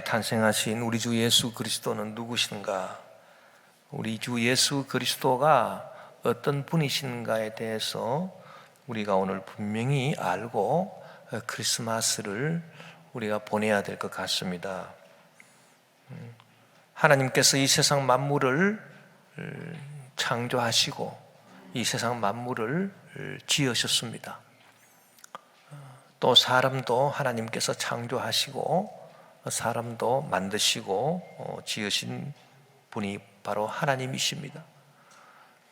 탄생하신 우리 주 예수 그리스도는 누구신가? 우리 주 예수 그리스도가 어떤 분이신가에 대해서 우리가 오늘 분명히 알고 크리스마스를 우리가 보내야 될 것 같습니다. 하나님께서 이 세상 만물을 창조하시고 이 세상 만물을 지으셨습니다. 또 사람도 하나님께서 창조하시고 사람도 만드시고 지으신 분이 바로 하나님이십니다.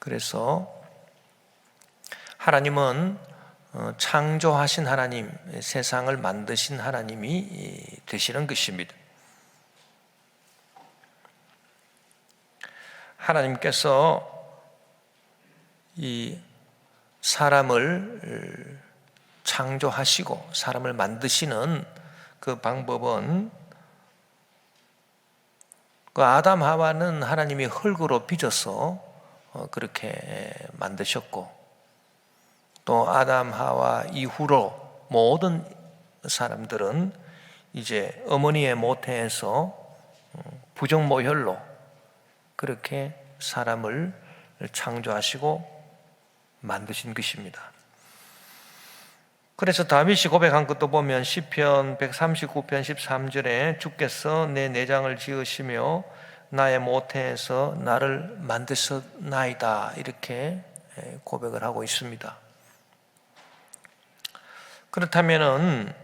그래서 하나님은 창조하신 하나님, 세상을 만드신 하나님이 되시는 것입니다. 하나님께서 이 사람을 창조하시고 사람을 만드시는 그 방법은 그 아담 하와는 하나님이 흙으로 빚어서 그렇게 만드셨고, 또 아담 하와 이후로 모든 사람들은 이제 어머니의 모태에서 부정모혈로 그렇게 사람을 창조하시고 만드신 것입니다. 그래서 다윗이 고백한 것도 보면 시편 139편 13절에 주께서 내 내장을 지으시며 나의 모태에서 나를 만드셨나이다, 이렇게 고백을 하고 있습니다. 그렇다면은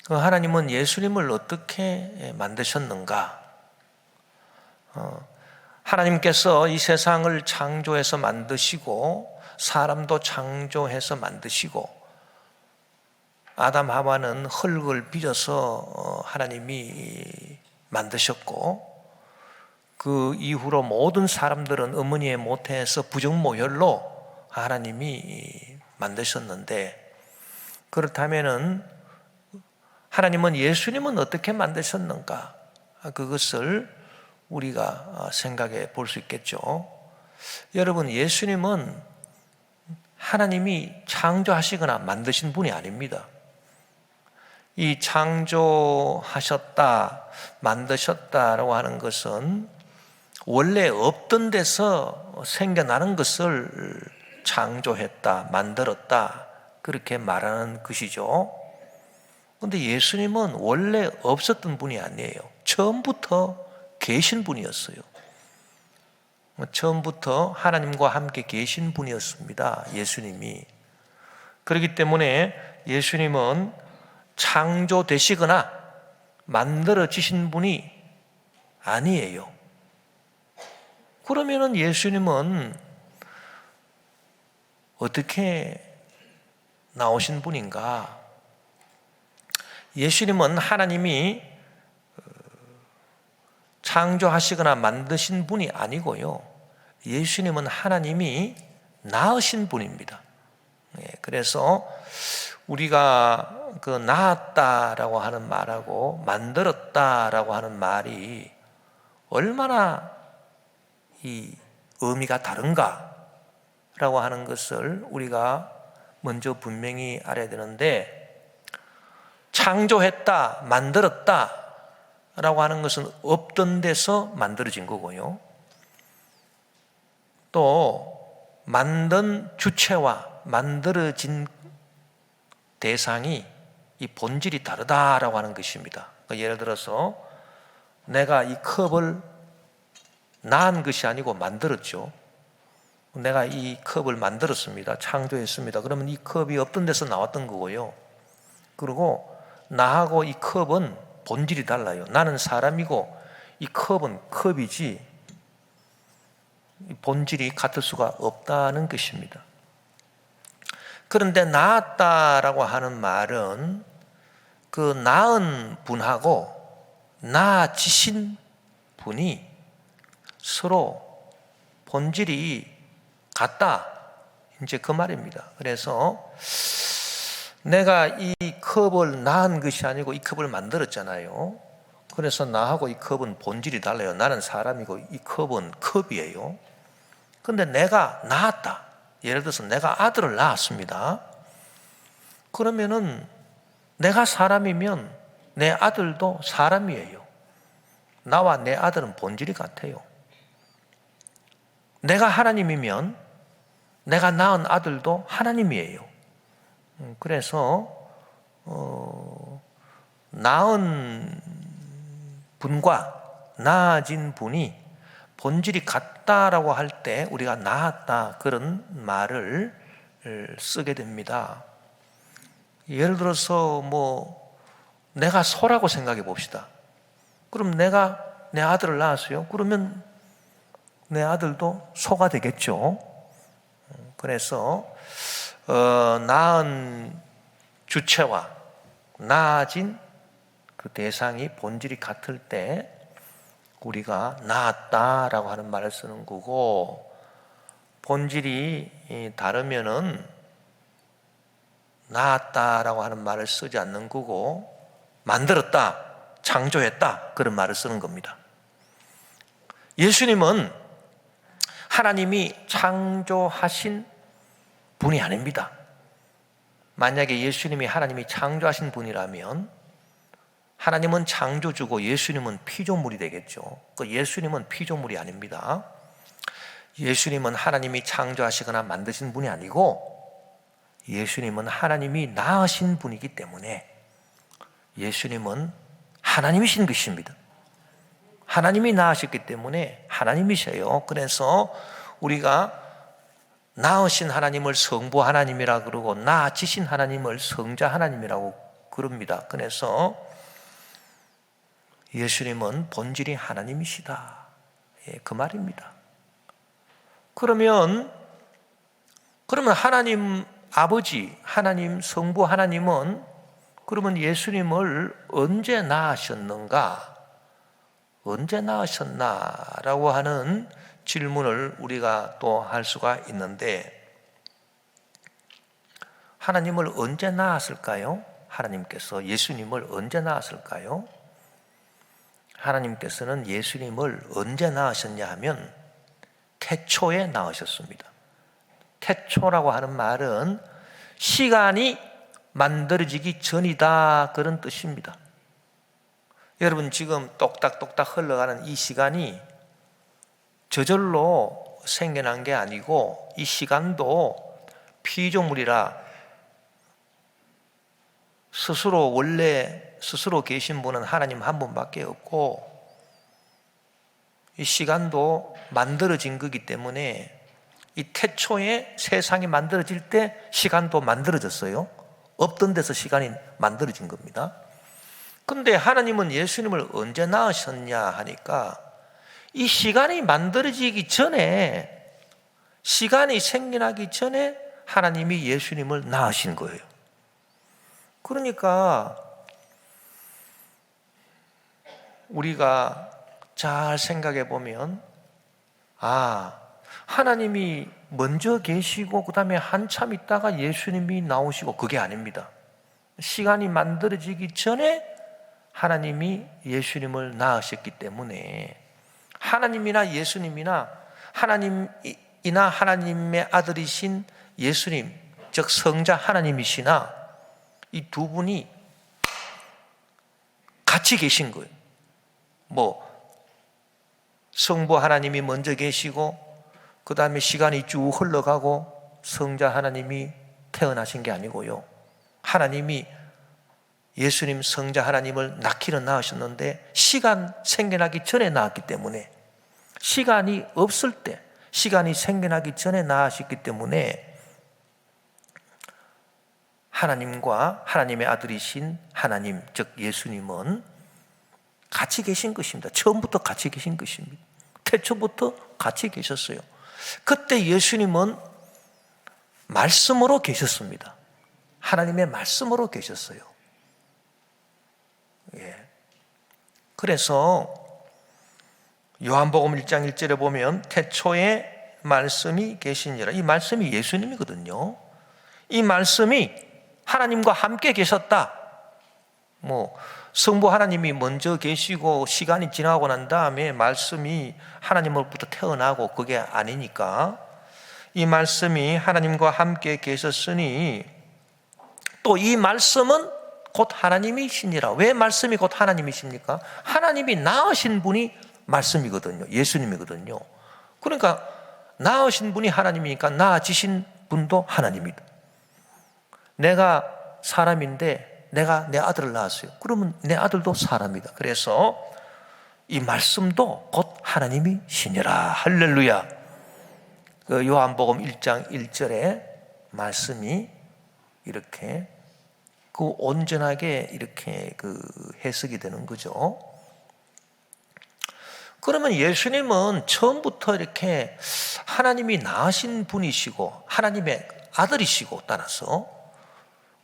하나님은 예수님을 어떻게 만드셨는가? 하나님께서 이 세상을 창조해서 만드시고 사람도 창조해서 만드시고 아담 하와는 흙을 빚어서 하나님이 만드셨고, 그 이후로 모든 사람들은 어머니의 모태에서 부정모혈로 하나님이 만드셨는데, 그렇다면은 하나님은 예수님은 어떻게 만드셨는가? 그것을 우리가 생각해 볼 수 있겠죠. 여러분, 예수님은 하나님이 창조하시거나 만드신 분이 아닙니다. 이 창조하셨다, 만드셨다라고 하는 것은 원래 없던 데서 생겨나는 것을 창조했다, 만들었다, 그렇게 말하는 것이죠. 그런데 예수님은 원래 없었던 분이 아니에요. 처음부터 계신 분이었어요. 처음부터 하나님과 함께 계신 분이었습니다, 예수님이. 그렇기 때문에 예수님은 창조되시거나 만들어지신 분이 아니에요. 그러면은 예수님은 어떻게 나오신 분인가? 예수님은 하나님이 창조하시거나 만드신 분이 아니고요, 예수님은 하나님이 낳으신 분입니다. 그래서 우리가 그 낳았다라고 하는 말하고 만들었다라고 하는 말이 얼마나 이 의미가 다른가라고 하는 것을 우리가 먼저 분명히 알아야 되는데, 창조했다, 만들었다 라고 하는 것은 없던 데서 만들어진 거고요, 또 만든 주체와 만들어진 대상이 이 본질이 다르다라고 하는 것입니다. 예를 들어서 내가 이 컵을 낳은 것이 아니고 만들었죠. 내가 이 컵을 만들었습니다. 창조했습니다. 그러면 이 컵이 없던 데서 나왔던 거고요. 그리고 나하고 이 컵은 본질이 달라요. 나는 사람이고 이 컵은 컵이지 본질이 같을 수가 없다는 것입니다. 그런데 낳았다라고 하는 말은 그 낳은 분하고 낳아지신 분이 서로 본질이 같다, 이제 그 말입니다. 그래서 내가 이 컵을 낳은 것이 아니고 이 컵을 만들었잖아요. 그래서 나하고 이 컵은 본질이 달라요. 나는 사람이고 이 컵은 컵이에요. 그런데 내가 낳았다, 예를 들어서 내가 아들을 낳았습니다. 그러면은 내가 사람이면 내 아들도 사람이에요. 나와 내 아들은 본질이 같아요. 내가 하나님이면 내가 낳은 아들도 하나님이에요. 그래서 낳은 분과 낳아진 분이 본질이 같다라고 할 때 우리가 낳았다 그런 말을 쓰게 됩니다. 예를 들어서 내가 소라고 생각해 봅시다. 그럼 내가 내 아들을 낳았어요. 그러면 내 아들도 소가 되겠죠. 그래서 낳은 주체와 낳아진 그 대상이 본질이 같을 때 우리가 낳았다라고 하는 말을 쓰는 거고, 본질이 다르면은 낳았다라고 하는 말을 쓰지 않는 거고, 만들었다, 창조했다 그런 말을 쓰는 겁니다. 예수님은 하나님이 창조하신 분이 아닙니다. 만약에 예수님이 하나님이 창조하신 분이라면 하나님은 창조주고 예수님은 피조물이 되겠죠. 예수님은 피조물이 아닙니다. 예수님은 하나님이 창조하시거나 만드신 분이 아니고 예수님은 하나님이 낳으신 분이기 때문에 예수님은 하나님이신 것입니다. 하나님이 낳으셨기 때문에 하나님이셔요. 그래서 우리가 낳으신 하나님을 성부 하나님이라 그러고 낳아지신 하나님을 성자 하나님이라고 그럽니다. 그래서 예수님은 본질이 하나님이시다, 그 말입니다. 그러면 하나님 아버지, 하나님 성부 하나님은 그러면 예수님을 언제 낳으셨는가, 언제 낳으셨나라고 하는 질문을 우리가 또 할 수가 있는데, 하나님을 언제 낳았을까요? 하나님께서 예수님을 언제 낳았을까요? 하나님께서는 예수님을 언제 낳으셨냐 하면 태초에 낳으셨습니다. 태초라고 하는 말은 시간이 만들어지기 전이다 그런 뜻입니다. 여러분, 지금 똑딱똑딱 흘러가는 이 시간이 저절로 생겨난 게 아니고 이 시간도 피조물이라 스스로 계신 분은 하나님 한 분밖에 없고 이 시간도 만들어진 거기 때문에 이 태초에 세상이 만들어질 때 시간도 만들어졌어요. 없던 데서 시간이 만들어진 겁니다. 근데 하나님은 예수님을 언제 낳으셨냐 하니까 이 시간이 만들어지기 전에, 시간이 생겨나기 전에 하나님이 예수님을 낳으신 거예요. 그러니까 우리가 잘 생각해 보면 하나님이 먼저 계시고 그 다음에 한참 있다가 예수님이 나오시고, 그게 아닙니다. 시간이 만들어지기 전에 하나님이 예수님을 낳으셨기 때문에 하나님이나 예수님이나 하나님이나 하나님의 아들이신 예수님, 즉 성자 하나님이시나 이 두 분이 같이 계신 거예요. 성부 하나님이 먼저 계시고 그 다음에 시간이 쭉 흘러가고 성자 하나님이 태어나신 게 아니고요. 하나님이 예수님 성자 하나님을 낳기는 낳으셨는데 시간 생겨나기 전에 낳았기 때문에, 시간이 없을 때, 시간이 생겨나기 전에 낳으셨기 때문에 하나님과 하나님의 아들이신 하나님, 즉 예수님은 같이 계신 것입니다. 처음부터 같이 계신 것입니다. 태초부터 같이 계셨어요. 그때 예수님은 말씀으로 계셨습니다. 하나님의 말씀으로 계셨어요. 그래서 요한복음 1장 1절에 보면 태초에 말씀이 계시니라. 이 말씀이 예수님이거든요. 이 말씀이 하나님과 함께 계셨다. 성부 하나님이 먼저 계시고 시간이 지나고 난 다음에 말씀이 하나님으로부터 태어나고 그게 아니니까, 이 말씀이 하나님과 함께 계셨으니 또 이 말씀은 곧 하나님이시니라. 왜 말씀이 곧 하나님이십니까? 하나님이 낳으신 분이 말씀이거든요. 예수님이거든요. 그러니까 낳으신 분이 하나님이니까 낳아지신 분도 하나님이다. 내가 사람인데 내가 내 아들을 낳았어요. 그러면 내 아들도 사람이다. 그래서 이 말씀도 곧 하나님이시니라. 할렐루야. 그 요한복음 1장 1절에 말씀이 이렇게 그 온전하게 이렇게 그 해석이 되는 거죠. 그러면 예수님은 처음부터 이렇게 하나님이 낳으신 분이시고 하나님의 아들이시고, 따라서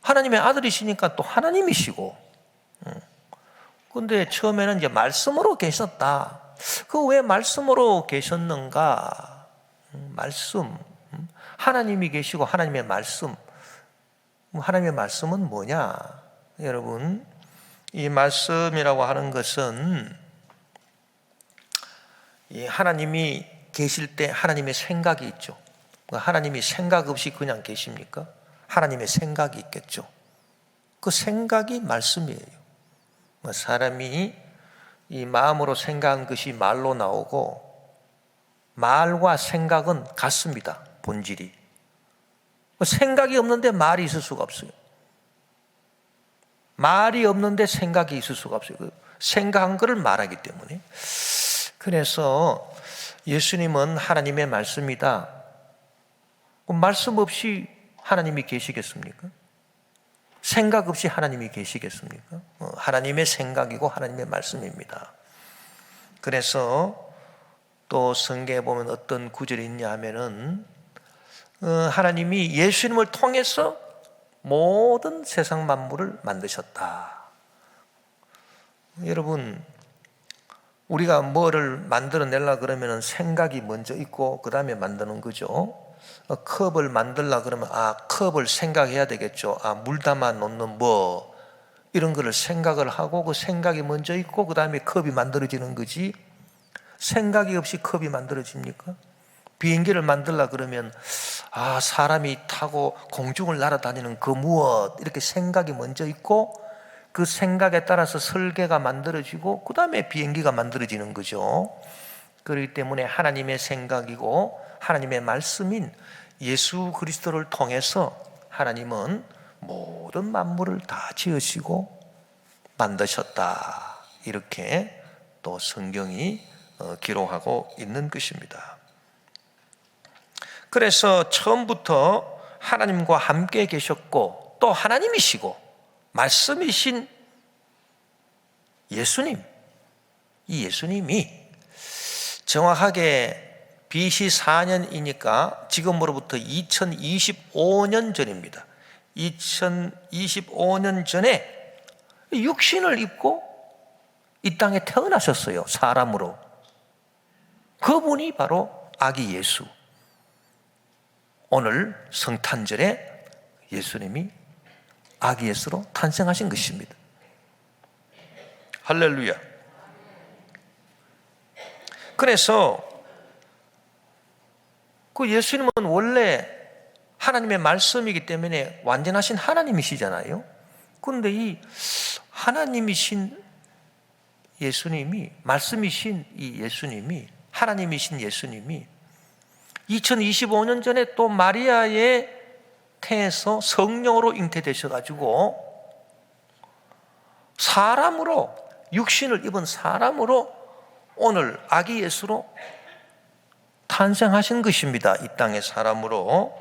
하나님의 아들이시니까 또 하나님이시고, 근데 처음에는 이제 말씀으로 계셨다. 그 왜 말씀으로 계셨는가? 말씀, 하나님이 계시고 하나님의 말씀. 하나님의 말씀은 뭐냐? 여러분, 이 말씀이라고 하는 것은 이 하나님이 계실 때 하나님의 생각이 있죠. 하나님이 생각 없이 그냥 계십니까? 하나님의 생각이 있겠죠. 그 생각이 말씀이에요. 사람이 이 마음으로 생각한 것이 말로 나오고, 말과 생각은 같습니다. 본질이. 생각이 없는데 말이 있을 수가 없어요. 말이 없는데 생각이 있을 수가 없어요. 생각한 것을 말하기 때문에. 그래서 예수님은 하나님의 말씀이다. 말씀 없이 하나님이 계시겠습니까? 생각 없이 하나님이 계시겠습니까? 하나님의 생각이고 하나님의 말씀입니다. 그래서 또 성경에 보면 어떤 구절이 있냐 하면은 하나님이 예수님을 통해서 모든 세상 만물을 만드셨다. 여러분, 우리가 뭐를 만들어내려 그러면 생각이 먼저 있고 그 다음에 만드는 거죠. 컵을 만들려 그러면 컵을 생각해야 되겠죠. 물 담아 놓는 뭐 이런 거를 생각을 하고, 그 생각이 먼저 있고 그 다음에 컵이 만들어지는 거지, 생각이 없이 컵이 만들어집니까? 비행기를 만들려 그러면 사람이 타고 공중을 날아다니는 그 무엇, 이렇게 생각이 먼저 있고 그 생각에 따라서 설계가 만들어지고 그 다음에 비행기가 만들어지는 거죠. 그렇기 때문에 하나님의 생각이고 하나님의 말씀인 예수 그리스도를 통해서 하나님은 모든 만물을 다 지으시고 만드셨다. 이렇게 또 성경이 기록하고 있는 것입니다. 그래서 처음부터 하나님과 함께 계셨고 또 하나님이시고 말씀이신 예수님, 이 예수님이 정확하게 BC 4년이니까 지금으로부터 2025년 전입니다. 2025년 전에 육신을 입고 이 땅에 태어나셨어요. 사람으로. 그분이 바로 아기 예수. 오늘 성탄절에 예수님이 아기 예수로 탄생하신 것입니다. 할렐루야. 그래서 그 예수님은 원래 하나님의 말씀이기 때문에 완전하신 하나님이시잖아요. 그런데 이 하나님이신 예수님이, 말씀이신 이 예수님이, 하나님이신 예수님이 2025년 전에 또 마리아의 태에서 성령으로 잉태되셔가지고 사람으로, 육신을 입은 사람으로 오늘 아기 예수로 탄생하신 것입니다. 이 땅의 사람으로.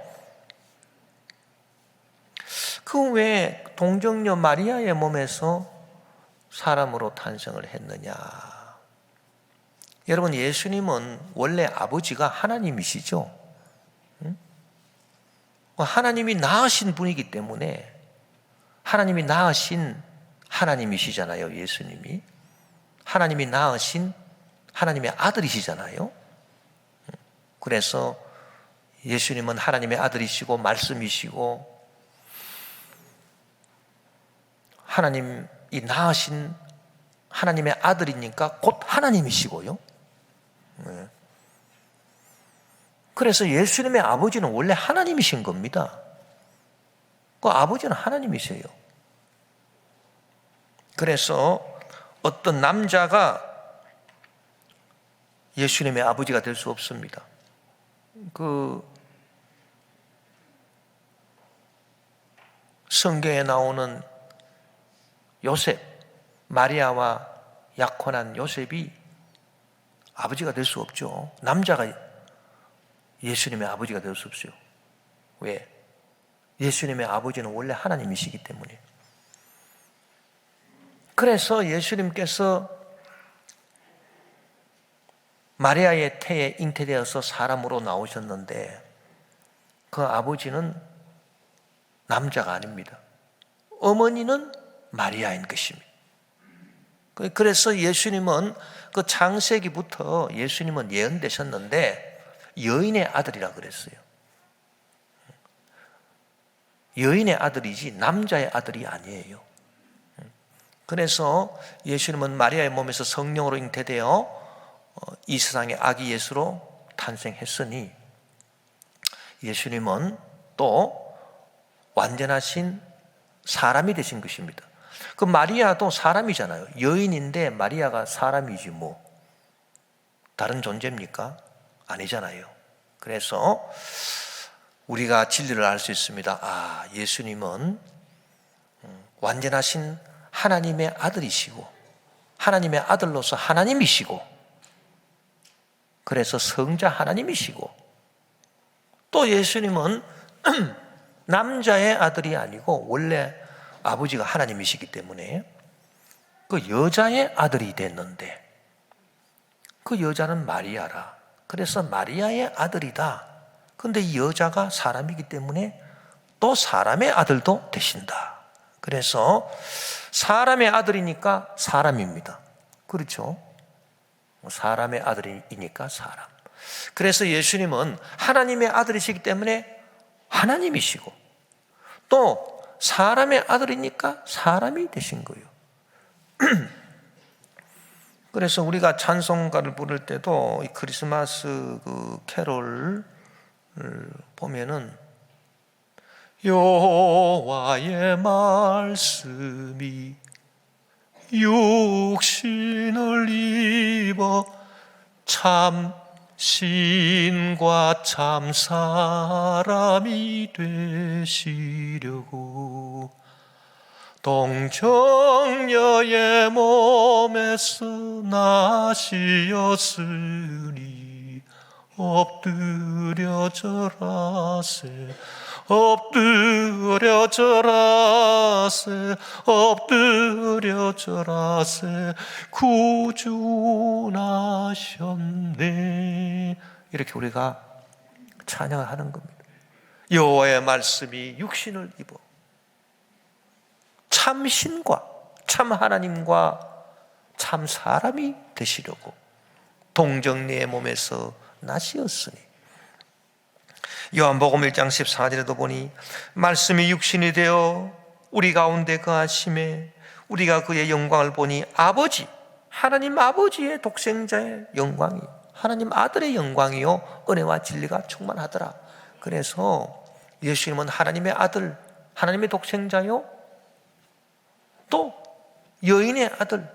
그 외에 동정녀 마리아의 몸에서 사람으로 탄생을 했느냐? 여러분, 예수님은 원래 아버지가 하나님이시죠. 하나님이 낳으신 분이기 때문에 하나님이 낳으신 하나님이시잖아요. 예수님이 하나님이 낳으신 하나님의 아들이시잖아요. 그래서 예수님은 하나님의 아들이시고 말씀이시고 하나님이 낳으신 하나님의 아들이니까 곧 하나님이시고요. 그래서 예수님의 아버지는 원래 하나님이신 겁니다. 그 아버지는 하나님이세요. 그래서 어떤 남자가 예수님의 아버지가 될 수 없습니다. 성경에 나오는 요셉, 마리아와 약혼한 요셉이 아버지가 될 수 없죠. 남자가 예수님의 아버지가 될 수 없어요. 왜? 예수님의 아버지는 원래 하나님이시기 때문에. 그래서 예수님께서 마리아의 태에 잉태되어서 사람으로 나오셨는데 그 아버지는 남자가 아닙니다. 어머니는 마리아인 것입니다. 그래서 예수님은 그 창세기부터 예수님은 예언되셨는데 여인의 아들이라 그랬어요. 여인의 아들이지 남자의 아들이 아니에요. 그래서 예수님은 마리아의 몸에서 성령으로 잉태되어 이 세상에 아기 예수로 탄생했으니 예수님은 또 완전하신 사람이 되신 것입니다. 그 마리아도 사람이잖아요. 여인인데 마리아가 사람이지 뭐 다른 존재입니까? 아니잖아요. 그래서 우리가 진리를 알 수 있습니다. 예수님은 완전하신 하나님의 아들이시고 하나님의 아들로서 하나님이시고 그래서 성자 하나님이시고 또 예수님은 남자의 아들이 아니고 원래 아버지가 하나님이시기 때문에 그 여자의 아들이 됐는데 그 여자는 마리아라. 그래서 마리아의 아들이다. 그런데 이 여자가 사람이기 때문에 또 사람의 아들도 되신다. 그래서 사람의 아들이니까 사람입니다. 그렇죠? 사람의 아들이니까 사람. 그래서 예수님은 하나님의 아들이시기 때문에 하나님이시고 또 사람의 아들이니까 사람이 되신 거예요. 그래서 우리가 찬송가를 부를 때도 이 크리스마스 그 캐롤을 보면은 여호와의 말씀이 육신을 입어 참 신과 참 사람이 되시려고 동정녀의 몸에서 나시었으니 엎드려 절하세 엎드려 절하세 엎드려 절하세 구주나셨네. 이렇게 우리가 찬양을 하는 겁니다. 여호와의 말씀이 육신을 입어 참 신과 참 하나님과 참 사람이 되시려고 동정녀의 몸에서 나시었으니. 요한복음 1장 14절에도 보니 말씀이 육신이 되어 우리 가운데 거하심에 우리가 그의 영광을 보니 아버지 하나님 아버지의 독생자의 영광이 하나님 아들의 영광이요 은혜와 진리가 충만하더라. 그래서 예수님은 하나님의 아들 하나님의 독생자요 또 여인의 아들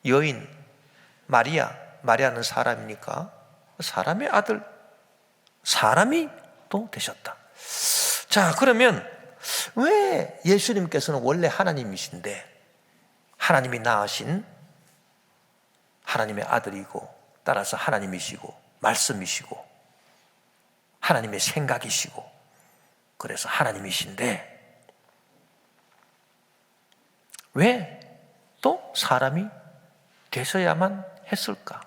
여인 마리아는 사람이니까 사람의 아들 사람이 또 되셨다. 자, 그러면 왜 예수님께서는 원래 하나님이신데 하나님이 낳으신 하나님의 아들이고 따라서 하나님이시고 말씀이시고 하나님의 생각이시고 그래서 하나님이신데 왜 또 사람이 되셔야만 했을까?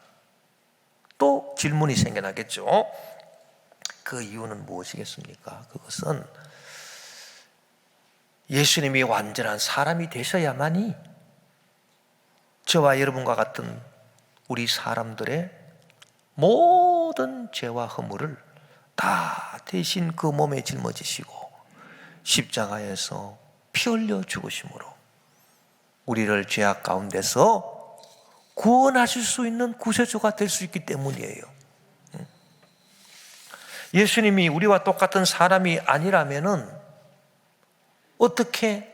또 질문이 생겨나겠죠. 그 이유는 무엇이겠습니까? 그것은 예수님이 완전한 사람이 되셔야만이 저와 여러분과 같은 우리 사람들의 모든 죄와 허물을 다 대신 그 몸에 짊어지시고 십자가에서 피 흘려 죽으심으로 우리를 죄악 가운데서 구원하실 수 있는 구세주가 될 수 있기 때문이에요. 예수님이 우리와 똑같은 사람이 아니라면은 어떻게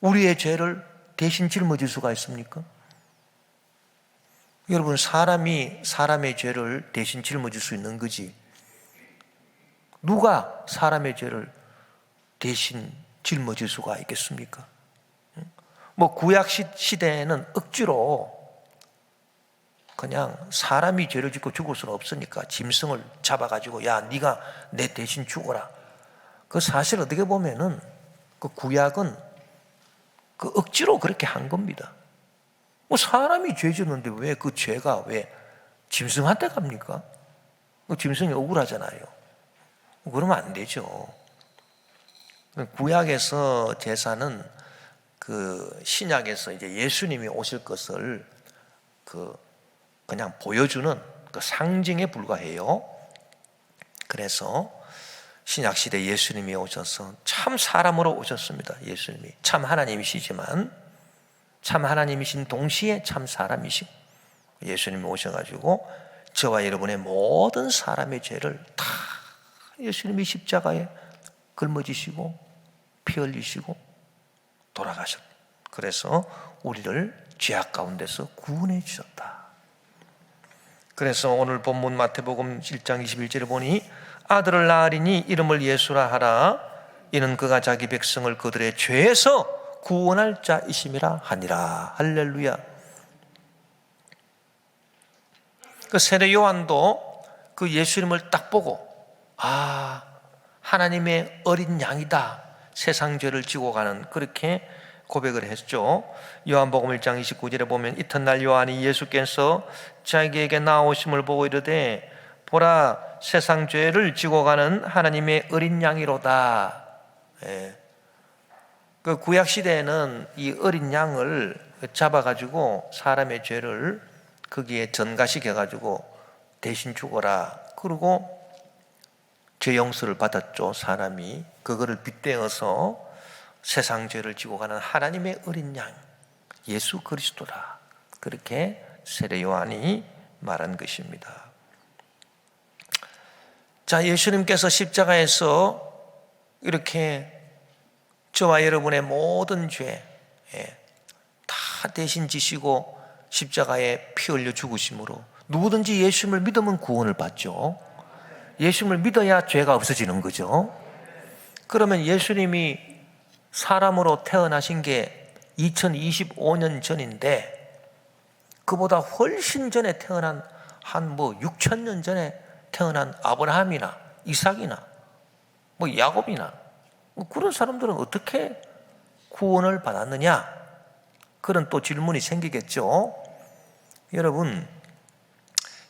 우리의 죄를 대신 짊어질 수가 있습니까? 여러분, 사람이 사람의 죄를 대신 짊어질 수 있는 거지, 누가 사람의 죄를 대신 짊어질 수가 있겠습니까? 뭐 구약 시대에는 억지로 그냥 사람이 죄를 짓고 죽을 수는 없으니까 짐승을 잡아가지고 야 네가 내 대신 죽어라. 그 사실 어떻게 보면은 그 구약은 그 억지로 그렇게 한 겁니다. 뭐 사람이 죄 짓는데 왜 그 죄가 왜 짐승한테 갑니까? 그 짐승이 억울하잖아요. 그러면 안 되죠. 구약에서 제사는 그 신약에서 이제 예수님이 오실 것을 그냥 보여주는 그 상징에 불과해요. 그래서 신약 시대 예수님이 오셔서 참 사람으로 오셨습니다. 예수님이 참 하나님이시지만 참 하나님이신 동시에 참 사람이시고, 예수님이 오셔가지고 저와 여러분의 모든 사람의 죄를 다 예수님이 십자가에 걸머지시고 피 흘리시고 돌아가셨다. 그래서 우리를 죄악 가운데서 구원해 주셨다. 그래서 오늘 본문 마태복음 1장 21절에 보니 아들을 낳으리니 이름을 예수라 하라. 이는 그가 자기 백성을 그들의 죄에서 구원할 자이심이라 하니라. 할렐루야. 그 세례 요한도 그 예수님을 딱 보고 아, 하나님의 어린 양이다, 세상 죄를 지고 가는, 그렇게 고백을 했죠. 요한복음 1장 29절에 보면 이튿날 요한이 예수께서 자기에게 나오심을 보고 이르되 보라, 세상 죄를 지고 가는 하나님의 어린 양이로다. 그 구약 시대에는 이 어린 양을 잡아가지고 사람의 죄를 거기에 전가시켜가지고 대신 죽어라. 그리고 죄 용서를 받았죠. 사람이 그거를 빗대어서 세상 죄를 지고 가는 하나님의 어린 양 예수 그리스도라, 그렇게 세례 요한이 말한 것입니다. 자, 예수님께서 십자가에서 이렇게 저와 여러분의 모든 죄 다 대신 지시고 십자가에 피 흘려 죽으심으로 누구든지 예수님을 믿으면 구원을 받죠. 예수님을 믿어야 죄가 없어지는 거죠. 그러면 예수님이 사람으로 태어나신 게 2025년 전인데 그보다 훨씬 전에 태어난 한 6,000년 전에 태어난 아브라함이나 이삭이나 야곱이나 그런 사람들은 어떻게 구원을 받았느냐? 그런 또 질문이 생기겠죠. 여러분,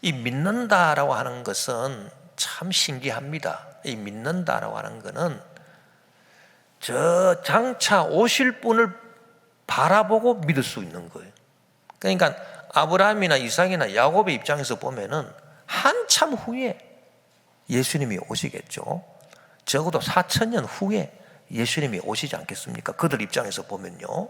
이 믿는다라고 하는 것은 참 신기합니다. 이 믿는다라고 하는 것은 저 장차 오실 분을 바라보고 믿을 수 있는 거예요. 그러니까 아브라함이나 이삭이나 야곱의 입장에서 보면은 한참 후에 예수님이 오시겠죠. 적어도 4,000년 후에 예수님이 오시지 않겠습니까? 그들 입장에서 보면요.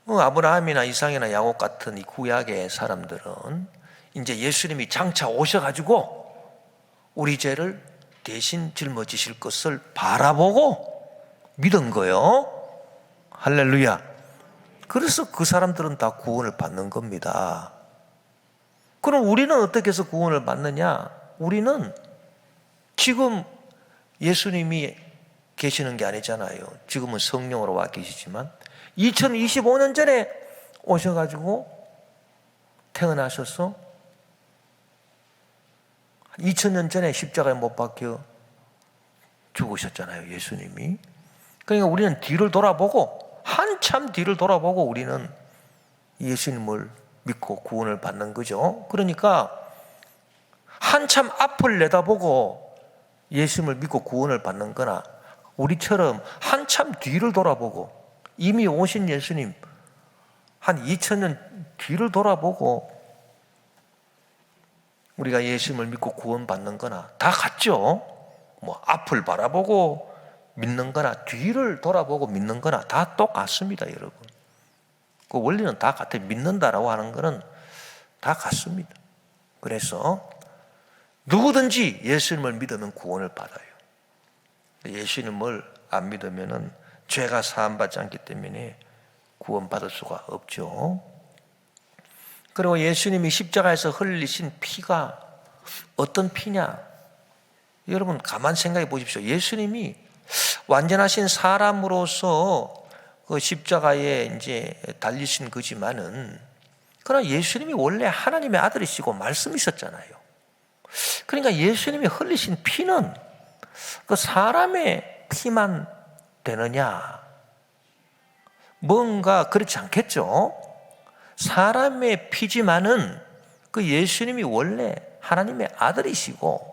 아브라함이나 이삭이나 야곱 같은 이 구약의 사람들은 이제 예수님이 장차 오셔가지고 우리 죄를 대신 짊어지실 것을 바라보고 믿은 거예요. 할렐루야. 그래서 그 사람들은 다 구원을 받는 겁니다. 그럼 우리는 어떻게 해서 구원을 받느냐? 우리는 지금 예수님이 계시는 게 아니잖아요. 지금은 성령으로 와 계시지만 2025년 전에 오셔가지고 태어나셔서 2000년 전에 십자가에 못 박혀 죽으셨잖아요, 예수님이. 그러니까 우리는 뒤를 돌아보고, 한참 뒤를 돌아보고 우리는 예수님을 믿고 구원을 받는 거죠. 그러니까 한참 앞을 내다보고 예수님을 믿고 구원을 받는 거나 우리처럼 한참 뒤를 돌아보고 이미 오신 예수님 한 2000년 뒤를 돌아보고 우리가 예수님을 믿고 구원받는 거나 다 같죠. 앞을 바라보고 믿는 거나 뒤를 돌아보고 믿는 거나 다 똑같습니다, 여러분. 그 원리는 다 같아요. 믿는다라고 하는 거는 다 같습니다. 그래서 누구든지 예수님을 믿으면 구원을 받아요. 예수님을 안 믿으면은 죄가 사함받지 않기 때문에 구원받을 수가 없죠. 그리고 예수님이 십자가에서 흘리신 피가 어떤 피냐? 여러분 가만 생각해 보십시오. 예수님이 완전하신 사람으로서 그 십자가에 이제 달리신 거지만은, 그러나 예수님이 원래 하나님의 아들이시고 말씀이셨잖아요. 그러니까 예수님이 흘리신 피는 그 사람의 피만 되느냐? 뭔가 그렇지 않겠죠? 사람의 피지만은 그 예수님이 원래 하나님의 아들이시고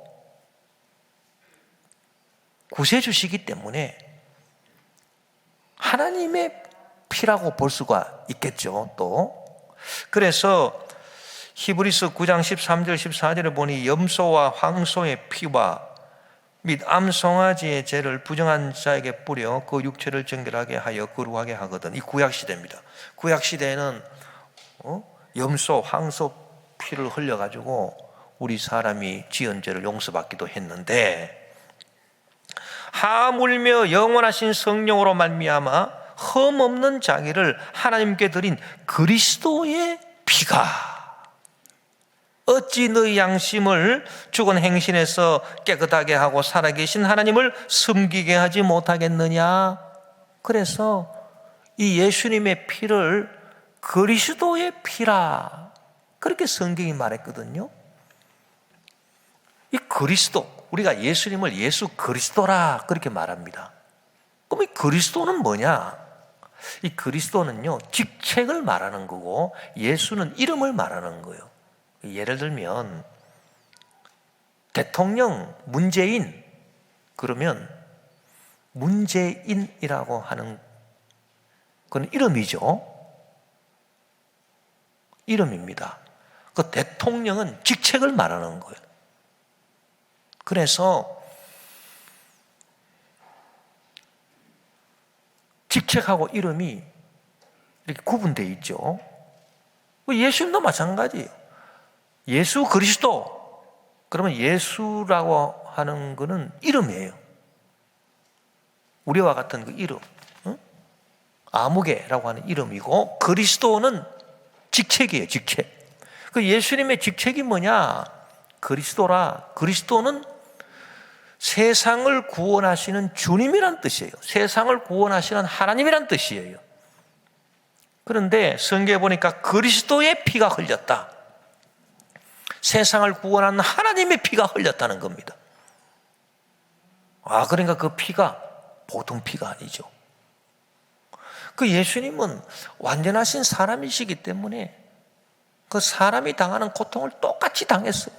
구세주시기 때문에 하나님의 피라고 볼 수가 있겠죠. 또 그래서 히브리서 9장 13절 14절을 보니 염소와 황소의 피와 및 암송아지의 죄를 부정한 자에게 뿌려 그 육체를 정결하게 하여 거룩하게 하거든. 이 구약시대입니다. 구약시대에는 염소, 황소 피를 흘려가지고 우리 사람이 지은 죄를 용서받기도 했는데, 하물며 영원하신 성령으로 말미암아 흠없는 자기를 하나님께 드린 그리스도의 피가 어찌 너희 양심을 죽은 행실에서 깨끗하게 하고 살아계신 하나님을 숨기게 하지 못하겠느냐? 그래서 이 예수님의 피를 그리스도의 피라, 그렇게 성경이 말했거든요. 이 그리스도, 우리가 예수님을 예수 그리스도라 그렇게 말합니다. 그럼 이 그리스도는 뭐냐? 이 그리스도는요, 직책을 말하는 거고 예수는 이름을 말하는 거예요. 예를 들면 대통령 문재인 그러면 문재인이라고 하는 그건 이름이죠. 이름입니다. 그 대통령은 직책을 말하는 거예요. 그래서 직책하고 이름이 이렇게 구분되어 있죠. 예수님도 마찬가지예요. 예수 그리스도, 그러면 예수라고 하는 것은 이름이에요. 우리와 같은 그 이름, 아무개라고 하는 이름이고, 그리스도는 직책이에요. 직책. 그 예수님의 직책이 뭐냐? 그리스도라. 그리스도는 세상을 구원하시는 주님이란 뜻이에요. 세상을 구원하시는 하나님이란 뜻이에요. 그런데 성경에 보니까 그리스도의 피가 흘렸다. 세상을 구원하는 하나님의 피가 흘렸다는 겁니다. 그러니까 그 피가 보통 피가 아니죠. 그 예수님은 완전하신 사람이시기 때문에 그 사람이 당하는 고통을 똑같이 당했어요.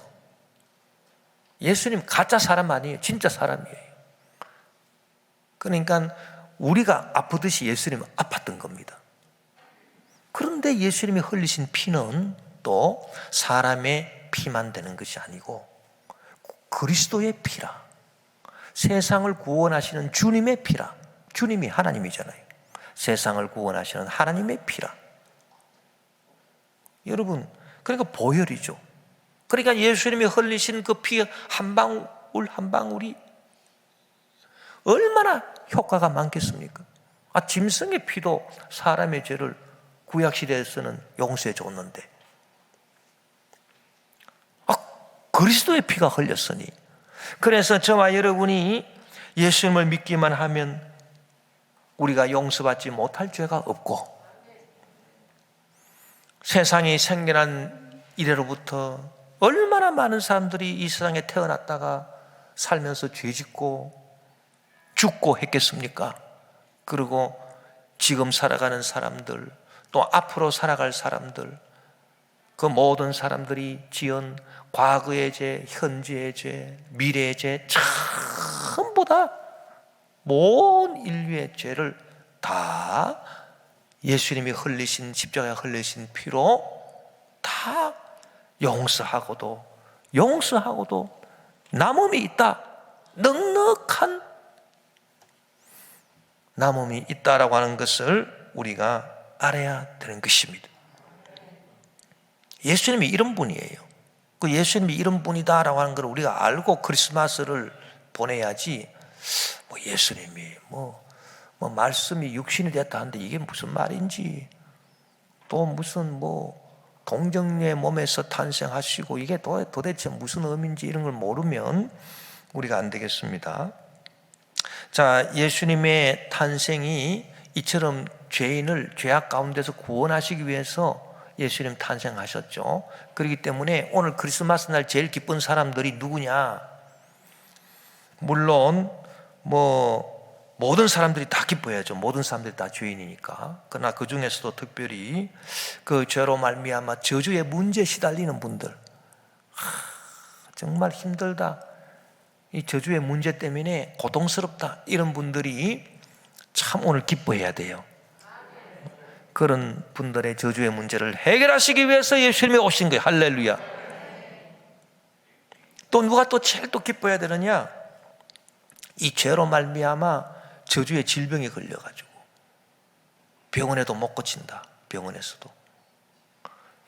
예수님 가짜 사람 아니에요. 진짜 사람이에요. 그러니까 우리가 아프듯이 예수님은 아팠던 겁니다. 그런데 예수님이 흘리신 피는 또 사람의 피만 되는 것이 아니고 그리스도의 피라, 세상을 구원하시는 주님의 피라. 주님이 하나님이잖아요. 세상을 구원하시는 하나님의 피라. 여러분, 그러니까 보혈이죠. 그러니까 예수님이 흘리신 그 피 한 방울 한 방울이 얼마나 효과가 많겠습니까? 짐승의 피도 사람의 죄를 구약시대에서는 용서해 줬는데, 그리스도의 피가 흘렸으니, 그래서 저와 여러분이 예수님을 믿기만 하면 우리가 용서받지 못할 죄가 없고, 세상이 생겨난 이래로부터 얼마나 많은 사람들이 이 세상에 태어났다가 살면서 죄짓고 죽고 했겠습니까? 그리고 지금 살아가는 사람들, 또 앞으로 살아갈 사람들, 그 모든 사람들이 지은 과거의 죄, 현재의 죄, 미래의 죄, 전부 다 모든 인류의 죄를 다 예수님이 흘리신, 십자가에 흘리신 피로 다 용서하고도 남음이 있다, 넉넉한 남음이 있다라고 하는 것을 우리가 알아야 되는 것입니다. 예수님이 이런 분이에요. 그 예수님이 이런 분이다라고 하는 걸 우리가 알고 크리스마스를 보내야지, 예수님이 뭐 말씀이 육신이 됐다 하는데 이게 무슨 말인지, 또 무슨 뭐 동정녀의 몸에서 탄생하시고 이게 도대체 무슨 의미인지 이런 걸 모르면 우리가 안 되겠습니다. 자, 예수님의 탄생이 이처럼 죄인을 죄악 가운데서 구원하시기 위해서 예수님 탄생하셨죠. 그렇기 때문에 오늘 크리스마스 날 제일 기쁜 사람들이 누구냐? 물론 뭐 모든 사람들이 다 기뻐해야죠. 모든 사람들이 다 죄인이니까. 그러나 그 중에서도 특별히 그 죄로 말미암아 저주의 문제에 시달리는 분들, 정말 힘들다, 이 저주의 문제 때문에 고통스럽다, 이런 분들이 참 오늘 기뻐해야 돼요. 그런 분들의 저주의 문제를 해결하시기 위해서 예수님이 오신 거예요. 할렐루야. 또 누가 또 제일 또 기뻐해야 되느냐? 이 죄로 말미암아 저주의 질병에 걸려가지고 병원에도 못 고친다. 병원에서도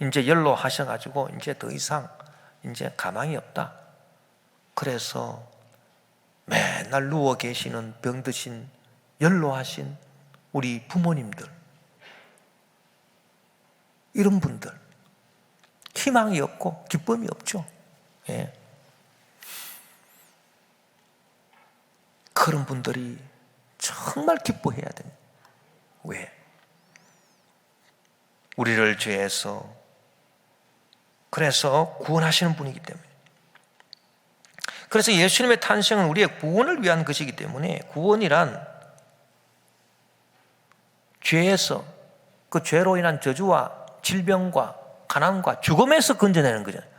이제 연로하셔가지고 이제 더 이상 이제 가망이 없다. 그래서 맨날 누워 계시는 병드신 연로하신 우리 부모님들, 이런 분들 희망이 없고 기쁨이 없죠. 예. 그런 분들이 정말 기뻐해야 됩니다. 왜? 우리를 죄에서 그래서 구원하시는 분이기 때문에. 그래서 예수님의 탄생은 우리의 구원을 위한 것이기 때문에, 구원이란 죄에서, 그 죄로 인한 저주와 질병과 가난과 죽음에서 건져내는 거잖아요.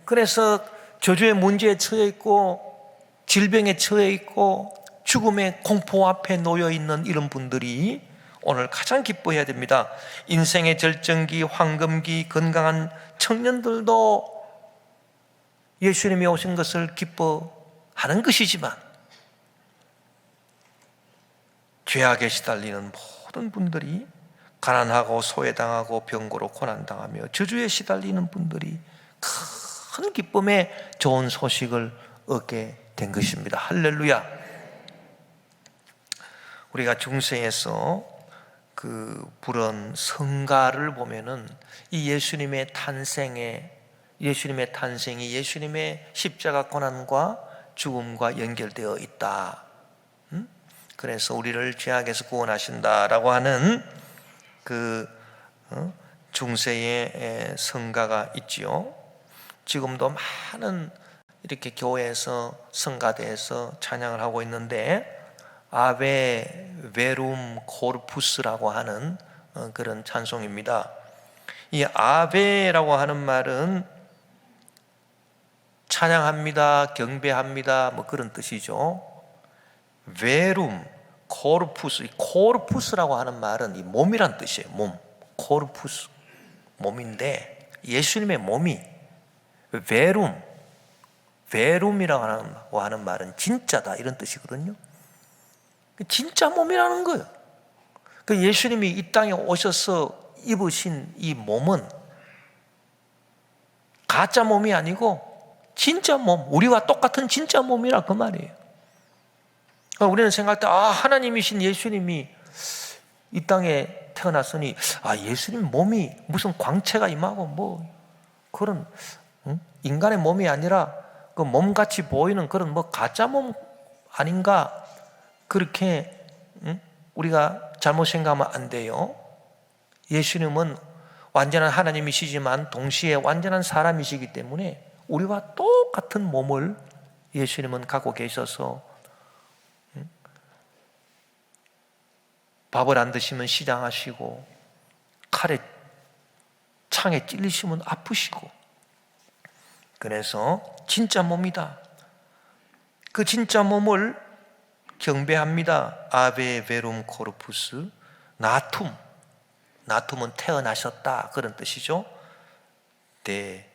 그래서 저주의 문제에 처해 있고 질병에 처해 있고 죽음의 공포 앞에 놓여 있는 이런 분들이 오늘 가장 기뻐해야 됩니다. 인생의 절정기, 황금기, 건강한 청년들도 예수님이 오신 것을 기뻐하는 것이지만, 죄악에 시달리는 모든 분들이, 가난하고 소외당하고 병고로 고난당하며 저주에 시달리는 분들이 큰 기쁨의 좋은 소식을 얻게 된 것입니다. 할렐루야. 우리가 중세에서 그 부른 성가를 보면은 이 예수님의 탄생이 예수님의 십자가 고난과 죽음과 연결되어 있다. 그래서 우리를 죄악에서 구원하신다라고 하는 그 중세의 성가가 있지요. 지금도 많은 이렇게 교회에서 성가대에서 찬양을 하고 있는데, 아베 베룸 코르푸스라고 하는 그런 찬송입니다. 이 아베라고 하는 말은 찬양합니다, 경배합니다, 뭐 그런 뜻이죠. 베룸 코르푸스, 코르푸스라고 하는 말은 이 몸이란 뜻이에요. 몸, 코르푸스, 몸인데 예수님의 몸이 베룸이라고 하는 말은 진짜다, 이런 뜻이거든요. 진짜 몸이라는 거예요. 그 예수님이 이 땅에 오셔서 입으신 이 몸은 가짜 몸이 아니고 진짜 몸, 우리와 똑같은 진짜 몸이라 그 말이에요. 우리는 생각할 때 하나님이신 예수님이 이 땅에 태어났으니 예수님 몸이 무슨 광채가 임하고 뭐 그런 인간의 몸이 아니라 그 몸같이 보이는 그런 뭐 가짜 몸 아닌가, 그렇게 우리가 잘못 생각하면 안 돼요. 예수님은 완전한 하나님이시지만 동시에 완전한 사람이시기 때문에 우리와 똑같은 몸을 예수님은 갖고 계셔서 밥을 안 드시면 시장하시고 칼에 창에 찔리시면 아프시고, 그래서 진짜 몸이다. 그 진짜 몸을 경배합니다. 아베 베룸 코르푸스. 나툼은 태어나셨다, 그런 뜻이죠. 네,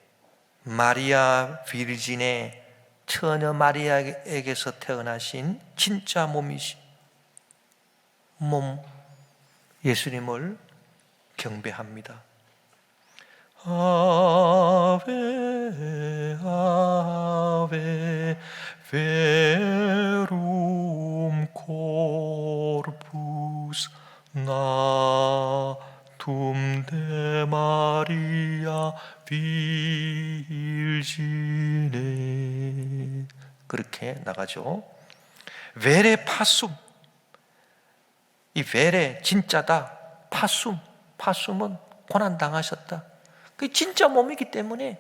마리아 비르진의 처녀 마리아에게서 태어나신 진짜 몸이신 몸 예수님을 경배합니다. 아베 아베 베룸 코르푸스 natum de Maria Virgine. 그렇게 나가죠. 베레 파숨, 이 베레 진짜다. 파숨은 고난 당하셨다. 그게 진짜 몸이기 때문에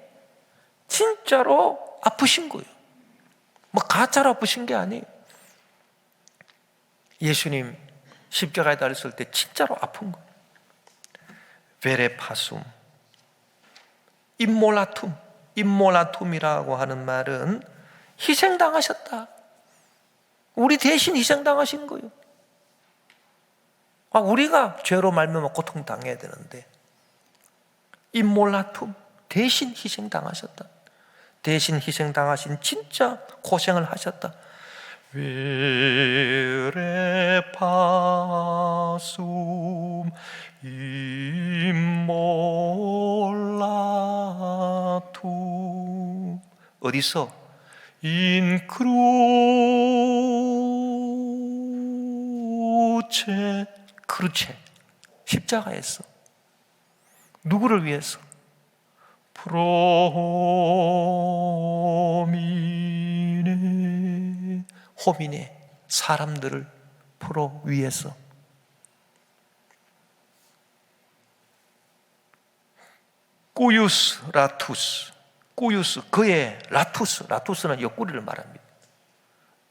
진짜로 아프신 거예요. 뭐 가짜로 아프신 게 아니에요. 예수님 십자가에 달렸을 때 진짜로 아픈 거예요. 베레 파숨, 임몰라툼이라고 하는 말은 희생당하셨다. 우리 대신 희생당하신 거예요. 우리가 죄로 말미암아 고통당해야 되는데 임몰라툼, 대신 희생당하셨다. 대신 희생당하신 진짜 고생을 하셨다. 베레 파숨 임몰라툼. 어디서? 인 크루체, 십자가에서. 누구를 위해서? 호미네, 사람들을 위해서. 꾸유스 라투스, 그의 라투스는 옆구리를 말합니다.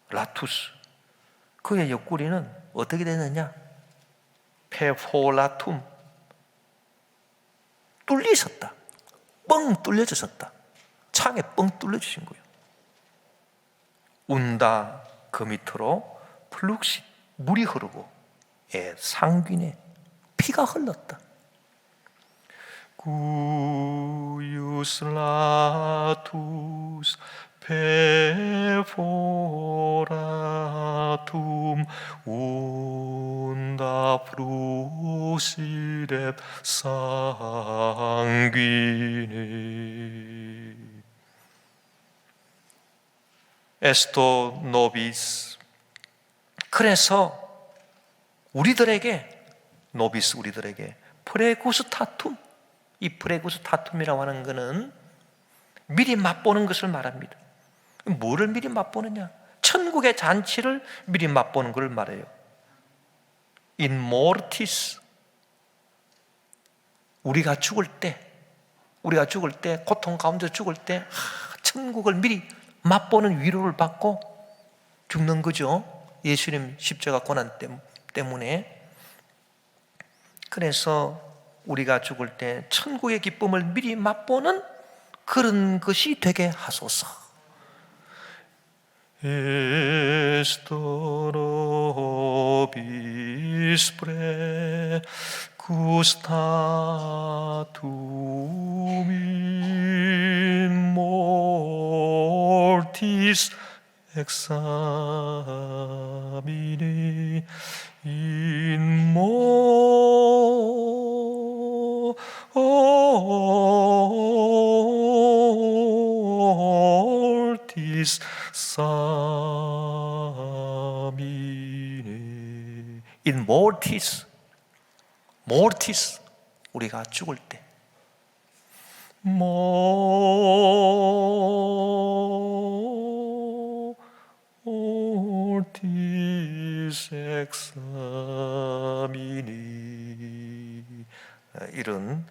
라투스, 그의 옆구리는 어떻게 되느냐? 페포라툼, 뚫리셨다. 뻥 뚫려졌었다. 창에 뻥 뚫려주신 거예요. 운다, 그 밑으로 플룩시, 물이 흐르고 상균에 피가 흘렀다. 구유스 라투스 페포라툼 운다 프루시렛 상귀네. 에스토 노비스. 그래서 우리들에게 프레구스타툼, 이 프레구스타툼이라고 하는 것은 미리 맛보는 것을 말합니다. 뭐를 미리 맛보느냐? 천국의 잔치를 미리 맛보는 것을 말해요. In mortis, 우리가 죽을 때, 고통 가운데 죽을 때 천국을 미리 맛보는 위로를 받고 죽는 거죠. 예수님 십자가 고난 때문에. 그래서 우리가 죽을 때 천국의 기쁨을 미리 맛보는 그런 것이 되게 하소서. Esto nobis pregustatum in mortis examine in mortis examine. In mortis, 우리가 죽을 때. mortis examine. 이런